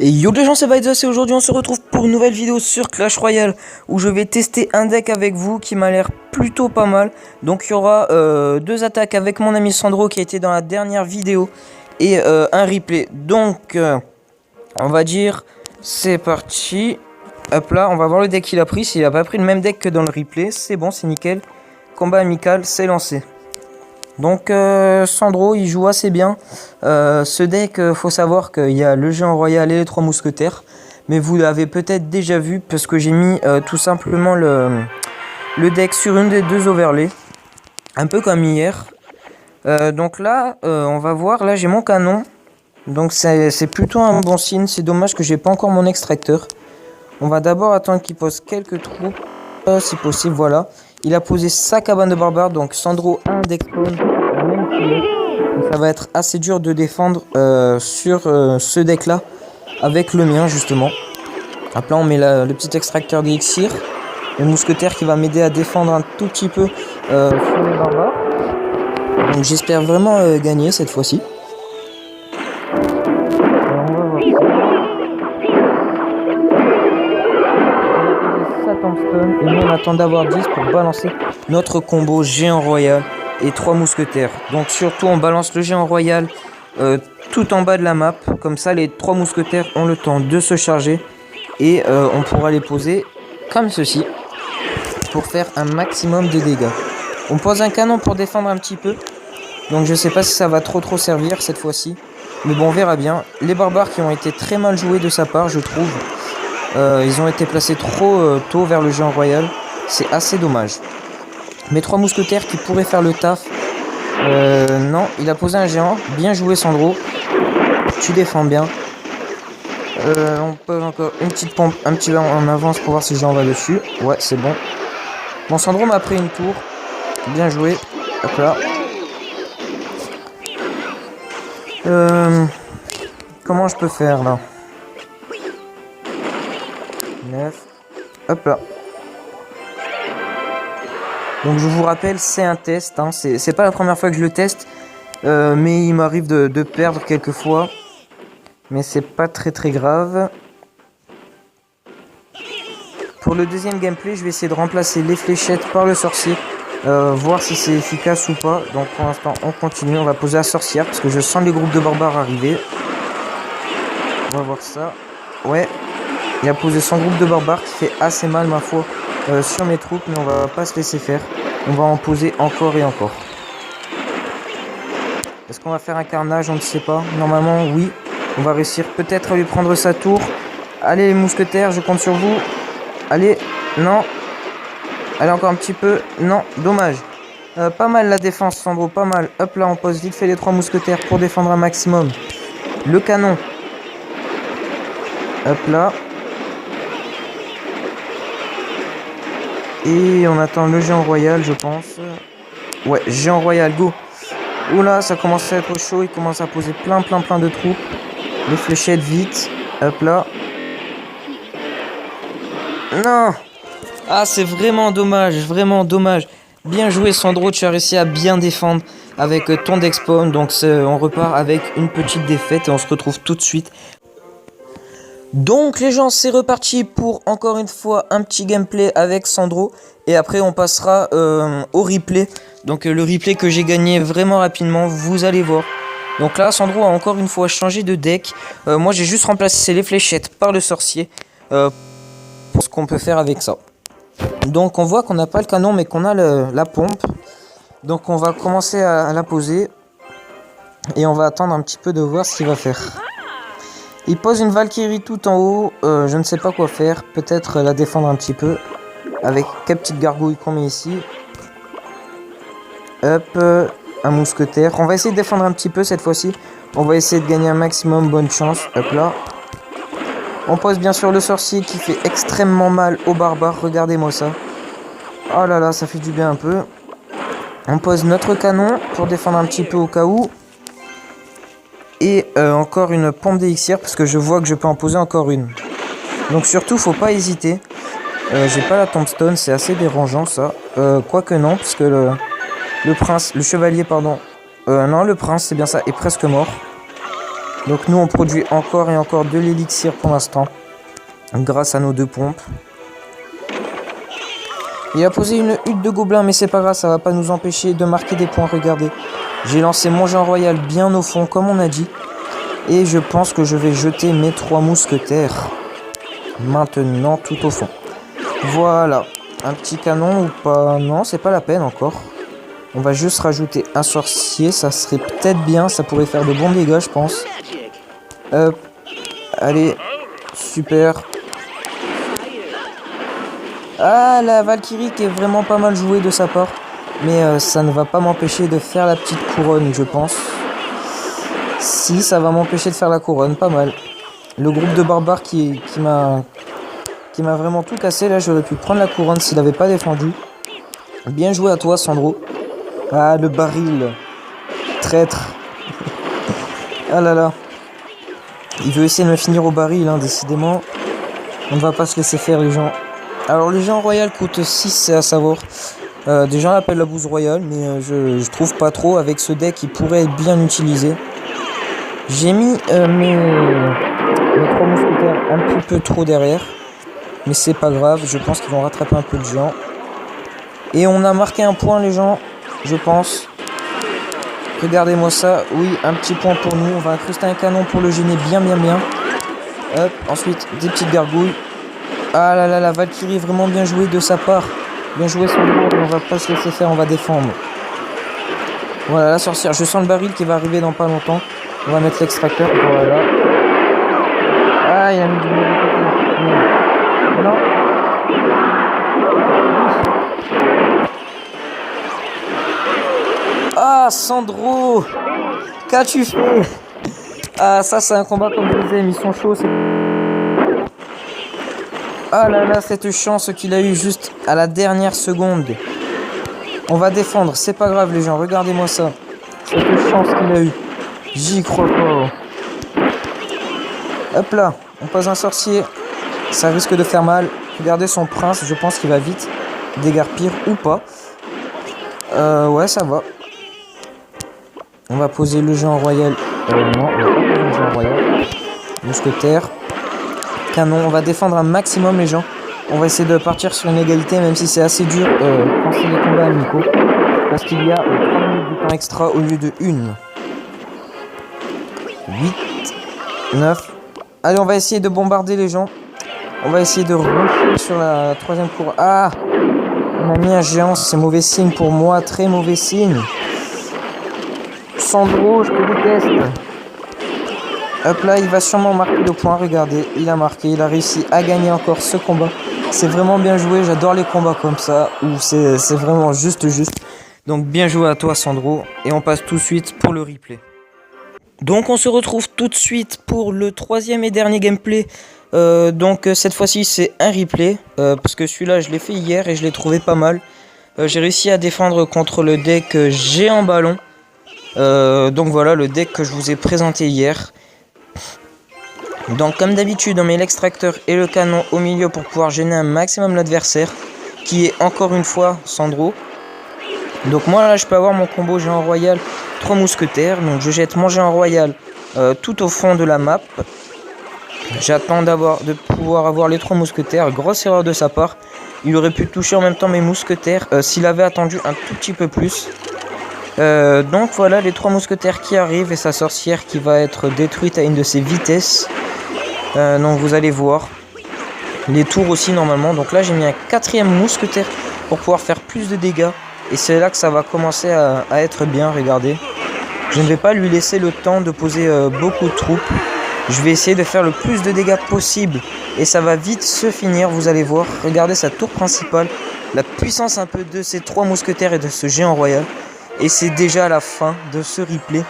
Et yo les gens, c'est Baïdus et aujourd'hui on se retrouve pour une nouvelle vidéo sur Clash Royale où je vais tester un deck avec vous qui m'a l'air plutôt pas mal. Donc il y aura deux attaques avec mon ami Sandro qui a été dans la dernière vidéo et un replay. Donc on va dire c'est parti. Hop là, on va voir le deck qu'il a pris. S'il a pas pris le même deck que dans le replay, c'est bon, c'est nickel. Combat amical, c'est lancé. Donc Sandro il joue assez bien. Ce deck, faut savoir qu'il y a le géant royal et les trois mousquetaires. Mais vous l'avez peut-être déjà vu parce que j'ai mis tout simplement le deck sur une des deux overlays. Un peu comme hier. Donc là, on va voir. Là j'ai mon canon. Donc c'est plutôt un bon signe. C'est dommage que j'ai pas encore mon extracteur. On va d'abord attendre qu'il pose quelques troupes. Si possible, voilà. Il a posé sa cabane de barbare, donc Sandro a un deck spawn, même qu'il ça va être assez dur de défendre sur ce deck là, avec le mien justement. Hop là on met le petit extracteur d'élixir, le mousquetaire qui va m'aider à défendre un tout petit peu sur les barbares. Donc j'espère vraiment gagner cette fois-ci. Et nous on attend d'avoir 10 pour balancer notre combo géant royal et 3 mousquetaires. Donc surtout on balance le géant royal tout en bas de la map. Comme ça les 3 mousquetaires ont le temps de se charger. Et on pourra les poser comme ceci pour faire un maximum de dégâts. On pose un canon pour défendre un petit peu. Donc je sais pas si ça va trop servir cette fois-ci. Mais bon on verra bien. Les barbares qui ont été très mal joués de sa part je trouve. Ils ont été placés trop tôt vers le géant royal. C'est assez dommage. Mes 3 mousquetaires qui pourraient faire le taf. Non, il a posé un géant. Bien joué Sandro. Tu défends bien. On pose encore une petite pompe un petit peu en avance pour voir si le géant va dessus. Ouais, c'est bon. Bon, Sandro m'a pris une tour. Bien joué. Hop là. Comment je peux faire là? 9. Hop là. Donc je vous rappelle, c'est un test. Hein. C'est pas la première fois que je le teste. Mais il m'arrive de perdre quelques fois. Mais c'est pas très grave. Pour le deuxième gameplay, je vais essayer de remplacer les fléchettes par le sorcier. Voir si c'est efficace ou pas. Donc pour l'instant, on continue. On va poser la sorcière parce que je sens les groupes de barbares arriver. On va voir ça. Ouais. Il a posé son groupe de barbares qui fait assez mal ma foi sur mes troupes, mais on va pas se laisser faire. On va en poser encore et encore. Est-ce qu'on va faire un carnage? On ne sait pas. Normalement oui. On va réussir peut-être à lui prendre sa tour. Allez les mousquetaires, je compte sur vous. Allez, non. Allez encore un petit peu. Non, dommage. Pas mal la défense Sandro, pas mal. Hop là, on pose vite fait les 3 mousquetaires pour défendre un maximum. Le canon. Hop là. Et on attend le géant royal, je pense. Ouais, géant royal, go. Oula, ça commence à être chaud. Il commence à poser plein de troupes. Les fléchettes, vite. Hop là. Non. Ah, c'est vraiment dommage, vraiment dommage. Bien joué, Sandro. Tu as réussi à bien défendre avec ton deck spawn. Donc, on repart avec une petite défaite et on se retrouve tout de suite. Donc les gens, c'est reparti pour encore une fois un petit gameplay avec Sandro. Et après on passera au replay. Donc le replay que j'ai gagné vraiment rapidement, vous allez voir. Donc là Sandro a encore une fois changé de deck. Moi j'ai juste remplacé les fléchettes par le sorcier. Pour ce qu'on peut faire avec ça. Donc on voit qu'on n'a pas le canon mais qu'on a la pompe. Donc on va commencer à la poser. Et on va attendre un petit peu de voir ce qu'il va faire. Il pose une Valkyrie tout en haut. Je ne sais pas quoi faire. Peut-être la défendre un petit peu. Avec quelques petites gargouilles qu'on met ici. Hop. Un mousquetaire. On va essayer de défendre un petit peu cette fois-ci. On va essayer de gagner un maximum. Bonne chance. Hop là. On pose bien sûr le sorcier qui fait extrêmement mal aux barbares. Regardez-moi ça. Oh là là, ça fait du bien un peu. On pose notre canon pour défendre un petit peu au cas où. Et encore une pompe d'élixir parce que je vois que je peux en poser encore une. Donc surtout faut pas hésiter. J'ai pas la tombstone, c'est assez dérangeant ça. Quoique non, puisque le chevalier pardon. Non, le prince c'est bien ça, est presque mort. Donc nous on produit encore et encore de l'élixir pour l'instant. Grâce à nos 2 pompes. Il a posé une hutte de gobelins, mais c'est pas grave, ça va pas nous empêcher de marquer des points. Regardez, j'ai lancé mon géant royal bien au fond, comme on a dit. Et je pense que je vais jeter mes 3 mousquetaires. Maintenant, tout au fond. Voilà, un petit canon ou pas? Non, c'est pas la peine encore. On va juste rajouter un sorcier, ça serait peut-être bien, ça pourrait faire de bons dégâts, je pense. Hop, allez, super. Ah, la Valkyrie qui est vraiment pas mal jouée de sa part. Mais ça ne va pas m'empêcher de faire la petite couronne, je pense. Si, ça va m'empêcher de faire la couronne, pas mal. Le groupe de barbares qui m'a vraiment tout cassé. Là, j'aurais pu prendre la couronne s'il n'avait pas défendu. Bien joué à toi, Sandro. Ah, le baril. Traître. Ah là là. Il veut essayer de me finir au baril, hein, décidément. On ne va pas se laisser faire, les gens. Alors le géant royal coûte 6, c'est à savoir. Des gens l'appellent la bouse royale, mais je trouve pas trop. Avec ce deck, il pourrait être bien utilisé. J'ai mis mes 3 mousquetaires un petit peu trop derrière. Mais c'est pas grave, je pense qu'ils vont rattraper un peu de géant. Et on a marqué un point, les gens, je pense. Regardez-moi ça, oui, un petit point pour nous. On va incruster un canon pour le gêner bien. Hop, ensuite, des petites gargouilles. Ah là là, la Valkyrie est vraiment bien jouée de sa part. Bien joué son tour, on va pas se laisser faire, on va défendre. Voilà, la sorcière, je sens le baril qui va arriver dans pas longtemps. On va mettre l'extracteur, voilà. Ah, il a mis du mauvais côté. Non. Ah, Sandro, qu'as-tu fait? Ah, ça c'est un combat comme je disais, ils sont chauds, c'est... Ah là là, cette chance qu'il a eu juste à la dernière seconde. On va défendre, c'est pas grave les gens, regardez-moi ça. Cette chance qu'il a eu. J'y crois pas. Hop là, on passe un sorcier. Ça risque de faire mal. Regardez son prince, je pense qu'il va vite dégarpir ou pas. Ouais, ça va. On va poser le géant royal. Non, on va pas poser le géant royal. Mousquetaire. Canon, on va défendre un maximum les gens. On va essayer de partir sur une égalité, même si c'est assez dur quand c'est les combats amicaux. Parce qu'il y a 3 minutes de temps extra au lieu de 1. 8, 9. Allez, on va essayer de bombarder les gens. On va essayer de rusher sur la 3e cour. Ah, on a mis un géant, c'est mauvais signe pour moi, très mauvais signe. Sandro, je te déteste. Hop là, il va sûrement marquer le point, regardez, il a marqué, il a réussi à gagner encore ce combat. C'est vraiment bien joué, j'adore les combats comme ça, où c'est vraiment juste. Donc bien joué à toi Sandro, et on passe tout de suite pour le replay. Donc on se retrouve tout de suite pour le 3e et dernier gameplay. Donc cette fois-ci c'est un replay, parce que celui-là je l'ai fait hier et je l'ai trouvé pas mal. J'ai réussi à défendre contre le deck géant ballon. Donc voilà le deck que je vous ai présenté hier. Donc comme d'habitude on met l'extracteur et le canon au milieu pour pouvoir gêner un maximum l'adversaire, qui est encore une fois Sandro. Donc moi là je peux avoir mon combo géant royal 3 mousquetaires. Donc je jette mon géant royal tout au fond de la map. J'attends de pouvoir avoir les 3 mousquetaires. Grosse erreur de sa part. Il aurait pu toucher en même temps mes mousquetaires s'il avait attendu un tout petit peu plus. Donc voilà les 3 mousquetaires qui arrivent et sa sorcière qui va être détruite à une de ses vitesses. Donc vous allez voir les tours aussi normalement. Donc là j'ai mis un 4e mousquetaire pour pouvoir faire plus de dégâts. Et c'est là que ça va commencer à être bien, regardez. Je ne vais pas lui laisser le temps de poser beaucoup de troupes. Je vais essayer de faire le plus de dégâts possible. Et ça va vite se finir, vous allez voir. Regardez sa tour principale. La puissance un peu de ces 3 mousquetaires et de ce géant royal. Et c'est déjà la fin de ce replay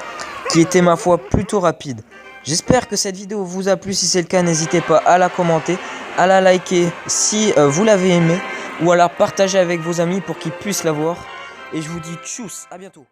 qui était ma foi plutôt rapide. J'espère que cette vidéo vous a plu. Si c'est le cas, n'hésitez pas à la commenter, à la liker si vous l'avez aimé, ou à la partager avec vos amis pour qu'ils puissent la voir. Et je vous dis tchuss, à bientôt.